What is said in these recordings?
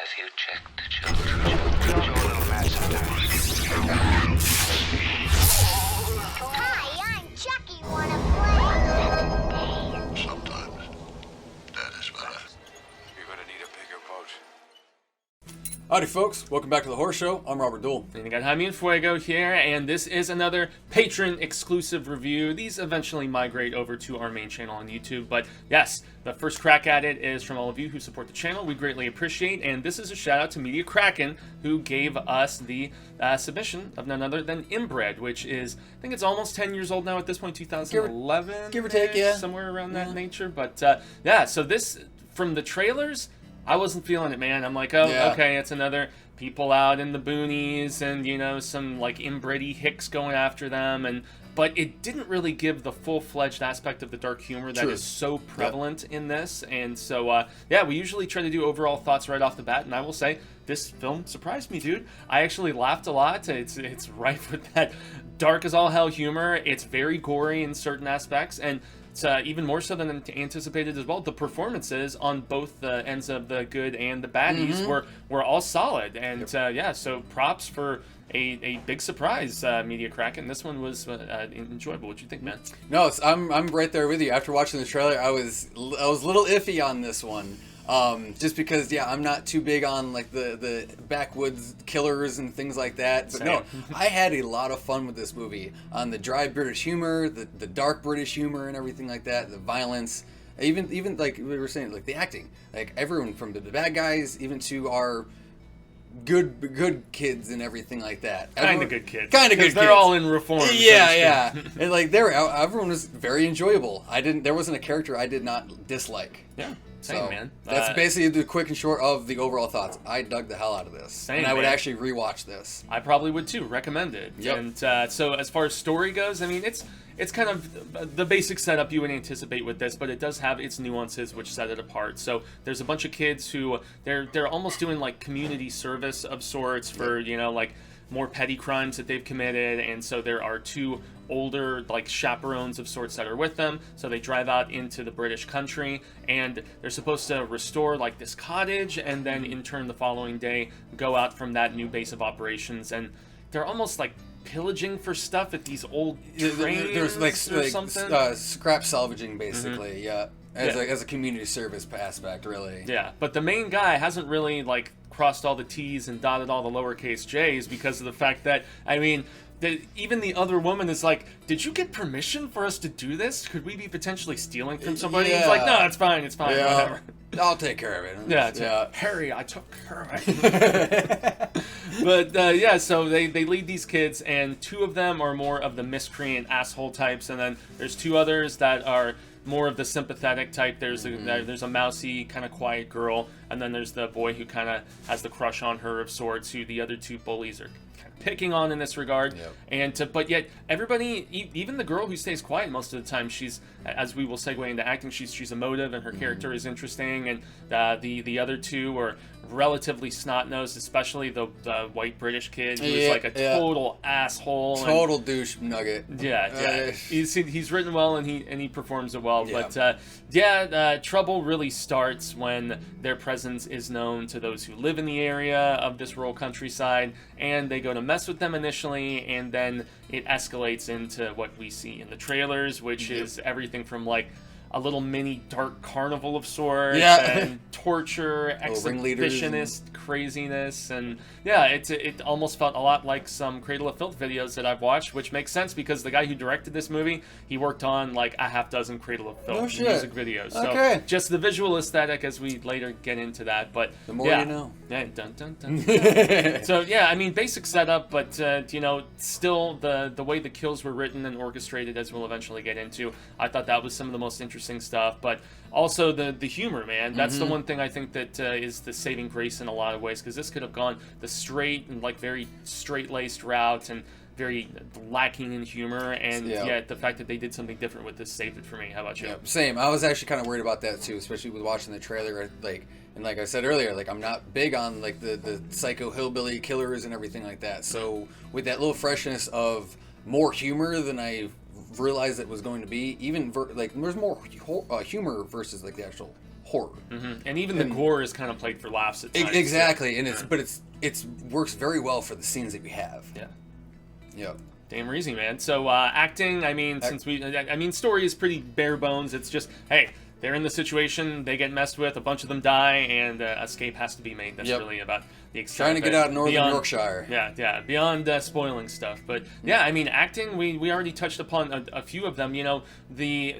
Have you checked the children? You're a little mad sometimes. Hi, I'm Chucky. Wanna play? Sometimes that is better. You're gonna need a bigger boat. Howdy folks, welcome back to the Horror Show. I'm Robert Duell. And you got Jaime and Fuego here, and this is another patron exclusive review. These eventually migrate over to our main channel on YouTube, but yes, the first crack at it is from all of you who support the channel. We greatly appreciate, and this is a shout out to Media Kraken, who gave us the submission of none other than Inbred, which is, I think it's almost 10 years old now at this point, 2011? Give or take, yeah. Somewhere around that nature, but yeah, so this, from the trailers, I wasn't feeling it, man. I'm like, oh, Yeah. okay, it's another people out in the boonies and, you know, some, like, inbred-y hicks going after them. But it didn't really give the full-fledged aspect of the dark humor that True. is so prevalent in this. And so, yeah, we usually try to do overall thoughts right off the bat. And I will say, this film surprised me, dude. I actually laughed a lot. It's rife with that dark-as-all-hell humor. It's very gory in certain aspects. And even more so than anticipated as well. The performances on both the ends of the good and the baddies were all solid, and yeah, so props for a big surprise, Media Kraken. This one was enjoyable. What you think, man? No, I'm right there with you. After watching the trailer, I was a little iffy on this one. Just because, yeah, I'm not too big on like the backwoods killers and things like that. But no, I had a lot of fun with this movie. On the dry British humor, the dark British humor and everything like that, the violence, even like we were saying, like the acting, like everyone from the bad guys even to our good kids and everything like that. Kind of good kids. Kind of good kids. They're all in reform. Yeah. And like everyone was very enjoyable. There wasn't a character I did not dislike. Yeah. Same, man. That's basically the quick and short of the overall thoughts. I dug the hell out of this. Same, and I would man. actually rewatch this. I probably would too. Recommend it. Yep. And so as far as story goes, I mean, it's kind of the basic setup you would anticipate with this, but it does have its nuances which set it apart. So there's a bunch of kids who they're almost doing like community service of sorts for, you know, like more petty crimes that they've committed, and so there are two older like chaperones of sorts that are with them. So they drive out into the British country, and they're supposed to restore like this cottage, and then in turn the following day go out from that new base of operations, and they're almost like pillaging for stuff at these old trains. There's like something. scrap salvaging basically, yeah. As a community service aspect, really. Yeah, but the main guy hasn't really like crossed all the T's and dotted all the lowercase J's because of the fact that, I mean, even the other woman is like, did you get permission for us to do this? Could we be potentially stealing from somebody? Yeah. He's like, no, it's fine, Yeah. whatever. I'll take care of it. Yeah. Harry, I took care of it. But yeah, so they lead these kids, and two of them are more of the miscreant asshole types, and then there's two others that are more of the sympathetic type. There's a mousy, kind of quiet girl, and then there's the boy who kind of has the crush on her of sorts, who the other two bullies are kind of picking on in this regard. Yep. But yet everybody, even the girl who stays quiet most of the time, she's, as we will segue into acting, she's emotive, and her character is interesting, and the other two are relatively snot-nosed, especially the white British kid who's like a total asshole, total douche nugget. Yeah. He's written well, and he performs it well. Yeah. But trouble really starts when their presence is known to those who live in the area of this rural countryside, and they go to mess with them initially, and then it escalates into what we see in the trailers, which is everything from like a little mini dark carnival of sorts, and torture, exhibitionist craziness, and yeah, it almost felt a lot like some Cradle of Filth videos that I've watched, which makes sense because the guy who directed this movie, he worked on like a half dozen Cradle of Filth music videos. So just the visual aesthetic, as we later get into that, but the more you know. Yeah, dun dun dun. So yeah, I mean, basic setup, but you know, still the way the kills were written and orchestrated, as we'll eventually get into, I thought that was some of the most interesting stuff. But also the humor, man, that's the one thing I think that is the saving grace in a lot of ways, because this could have gone the straight and like very straight-laced route and very lacking in humor, and yet the fact that they did something different with this saved it for me. How about you? Yeah, same. I was actually kind of worried about that too, especially with watching the trailer. And like I said earlier, like I'm not big on like the psycho hillbilly killers and everything like that. So with that little freshness of more humor than I realized it was going to be, even like there's more humor versus like the actual horror. And even the gore is kind of played for laughs at times. Exactly, and it's works very well for the scenes that we have. Yeah. Yep. Damn reason, man. So acting, I mean, story is pretty bare bones. It's just, hey, they're in the situation, they get messed with, a bunch of them die, and escape has to be made. That's really about the extent. Trying to get out of Northern Yorkshire. Yeah. Beyond spoiling stuff, but yeah, I mean, acting. We already touched upon a few of them. You know, the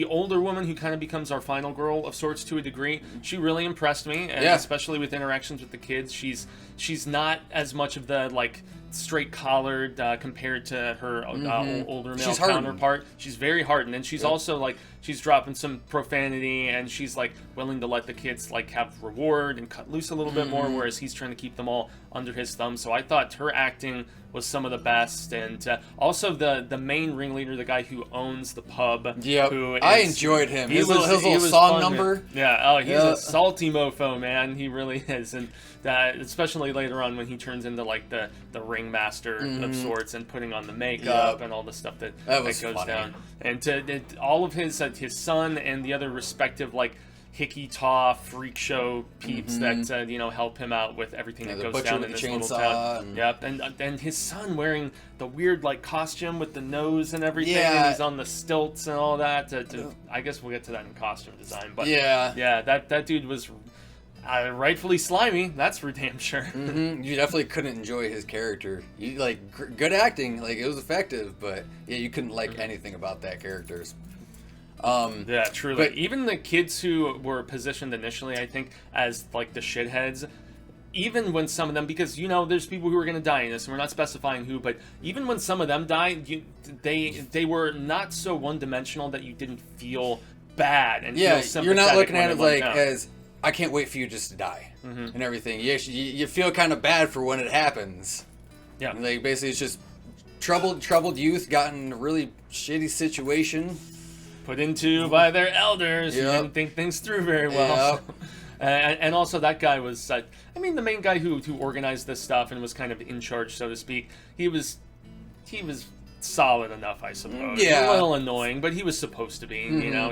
older woman who kind of becomes our final girl of sorts to a degree, she really impressed me, and especially with interactions with the kids. She's not as much of the like straight collared compared to her older male counterpart. She's very hardened, and she's also like she's dropping some profanity, and she's like willing to let the kids like have reward and cut loose a little bit more, whereas he's trying to keep them all under his thumb. So I thought her acting was some of the best, and also the main ringleader, the guy who owns the pub. Who I enjoyed him. His little song fun, number. He's a salty mofo, man. He really is, and especially later on when he turns into like the ringmaster of sorts and putting on the makeup and all the stuff that goes funny. Down, and all of his son and the other respective like hickey-taw freak show peeps that help him out with everything that goes down in this little town. And his son wearing the weird like costume with the nose and everything, and he's on the stilts and all that. I guess we'll get to that in costume design, but that dude was rightfully slimy. That's for damn sure. You definitely couldn't enjoy his character. You like good acting, like it was effective, but you couldn't like anything about that character. Truly. But even the kids who were positioned initially, I think, as like the shitheads, even when some of them, because there's people who are going to die in this, and we're not specifying who, but even when some of them died, they were not so one-dimensional that you didn't feel bad and feel sympathetic. You're not looking at it like as I can't wait for you just to die and everything. You feel kind of bad for when it happens. Yeah, like basically it's just troubled youth got in a really shitty situation. Put into by their elders who didn't think things through very well. And also that guy was, the main guy who organized this stuff and was kind of in charge, so to speak. He was solid enough, I suppose. Yeah. A little annoying, but he was supposed to be.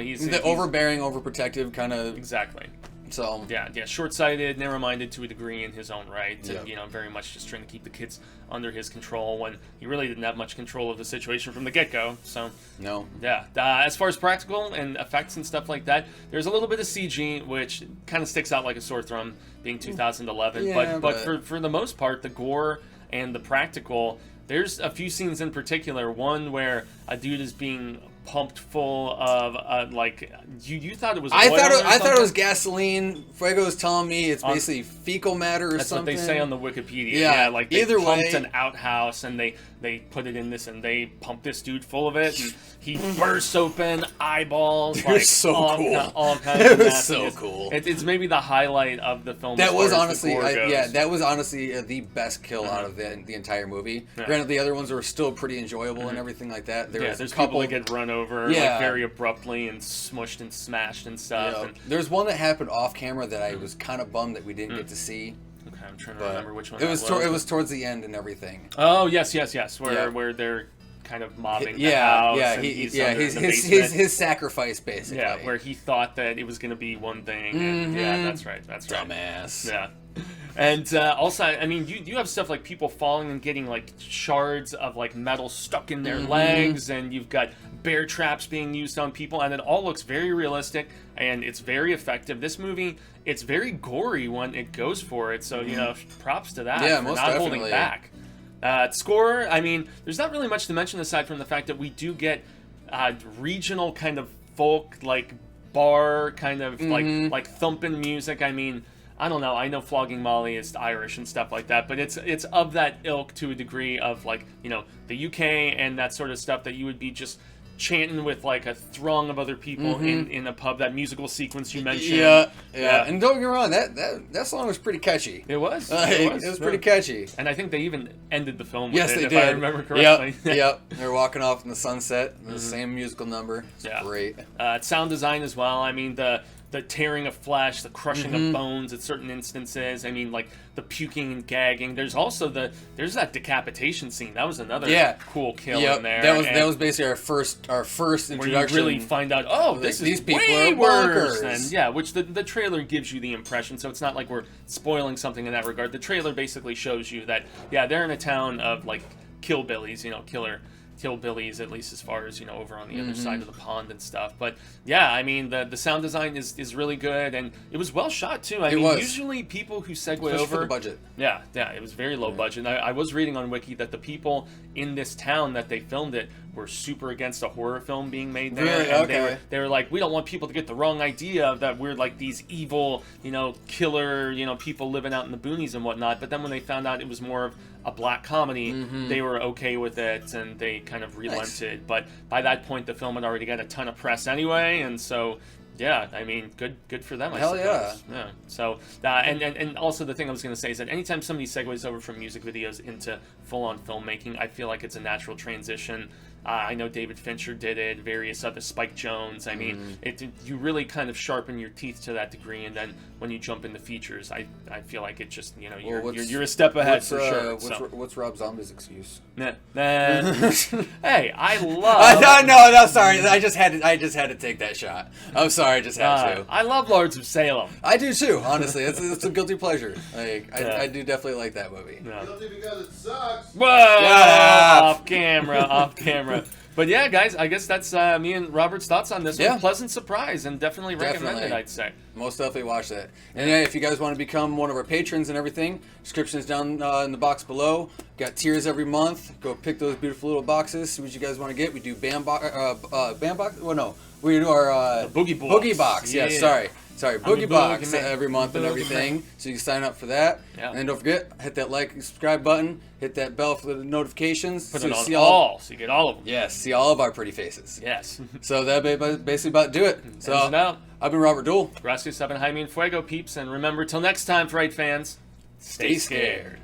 He's overbearing, overprotective kind of. Exactly. So short-sighted, narrow-minded to a degree in his own right. Very much just trying to keep the kids under his control when he really didn't have much control of the situation from the get-go. So no. As far as practical and effects and stuff like that, there's a little bit of CG which kind of sticks out like a sore thumb, being 2011. But for the most part, the gore and the practical, there's a few scenes in particular. One where a dude is being pumped full of you thought it was oil I thought it was gasoline. Fuego was telling me it's basically fecal matter or that's something. That's what they say on the Wikipedia. Like they either pumped way, an outhouse and they put it in this and they pumped this dude full of it. And he bursts open eyeballs. They're so cool. All kinds of it was nastiness. so cool. It's maybe the highlight of the film. That was honestly that was honestly the best kill out of the entire movie. Granted, the other ones were still pretty enjoyable and everything like that. There's a couple that get run over like very abruptly and smushed and smashed and stuff. And there's one that happened off camera that I was kind of bummed that we didn't get to see. Okay, I'm trying to remember which one. It was towards the end and everything. Oh yes, where they're kind of mobbing the house. His sacrifice basically. Yeah, where he thought that it was going to be one thing. And that's right. Dumbass. Yeah. And also, you have stuff like people falling and getting like shards of like metal stuck in their legs, and you've got bear traps being used on people, and it all looks very realistic and it's very effective. This movie, it's very gory when it goes for it, so props to that for not holding back. Score, there's not really much to mention aside from the fact that we do get regional kind of folk like bar kind of like thumping music. I don't know. I know Flogging Molly is Irish and stuff like that, but it's of that ilk to a degree of like the UK and that sort of stuff that you would be just chanting with like a throng of other people in a pub. That musical sequence you mentioned. Yeah. And don't get me wrong, that song was pretty catchy. It was. It was pretty catchy. And I think they even ended the film with they if did. I remember correctly. Yep. They're walking off in the sunset. The same musical number. It's great. Sound design as well. the tearing of flesh, the crushing of bones at certain instances. I mean, like the puking and gagging. There's also there's that decapitation scene. That was another cool kill in there. That was basically our first introduction. Where you really find out, oh, these people way are worse. bonkers. And which the trailer gives you the impression. So it's not like we're spoiling something in that regard. The trailer basically shows you that they're in a town of like killbillies, hillbillies, at least as far as over on the other side of the pond and stuff. But yeah, I mean the sound design is really good, and it was well shot too. I mean, usually people who segue Especially over for the budget. Yeah, it was very low budget. And I was reading on Wiki that the people in this town that they filmed it were super against a horror film being made there. Really? And Okay. they were like, we don't want people to get the wrong idea that we're like these evil, killer, people living out in the boonies and whatnot. But then when they found out it was more of a black comedy, they were okay with it, and they kind of relented. Nice. But by that point, the film had already got a ton of press anyway, and so yeah, I mean, good for them. Hell I suppose. Yeah. So and also the thing I was going to say is that anytime somebody segues over from music videos into full-on filmmaking, I feel like it's a natural transition. I know David Fincher did it, various other Spike Jonze. I mean, you really kind of sharpen your teeth to that degree, and then when you jump into features, I feel like it just you're a step ahead for sure. What's Rob Zombie's excuse? Hey, I love. No, sorry. I just had to take that shot. I'm sorry, I just had to. I love Lords of Salem. I do too. Honestly, it's a guilty pleasure. I do definitely like that movie. Yeah. Guilty because it sucks. Whoa! Yeah. Off camera. But yeah, guys, I guess that's me and Robert's thoughts on this one. Pleasant surprise, and definitely recommended, I'd say. Most definitely watch that. And if you guys want to become one of our patrons and everything, description is down in the box below. Got tiers every month. Go pick those beautiful little boxes. See what you guys want to get. We do band box. Well, no, we do our boogie box. Boogie box. Yeah, sorry, boogie box every month and everything. So you can sign up for that. Yeah. And don't forget, hit that like and subscribe button. Hit that bell for the notifications. Put it on all, so you get all of them. Yes, see all of our pretty faces. Yes. So that basically about do it. So I've been Robert Duell. Gracias, I've been Jaime and Fuego, peeps. And remember, till next time, Fright fans, stay scared.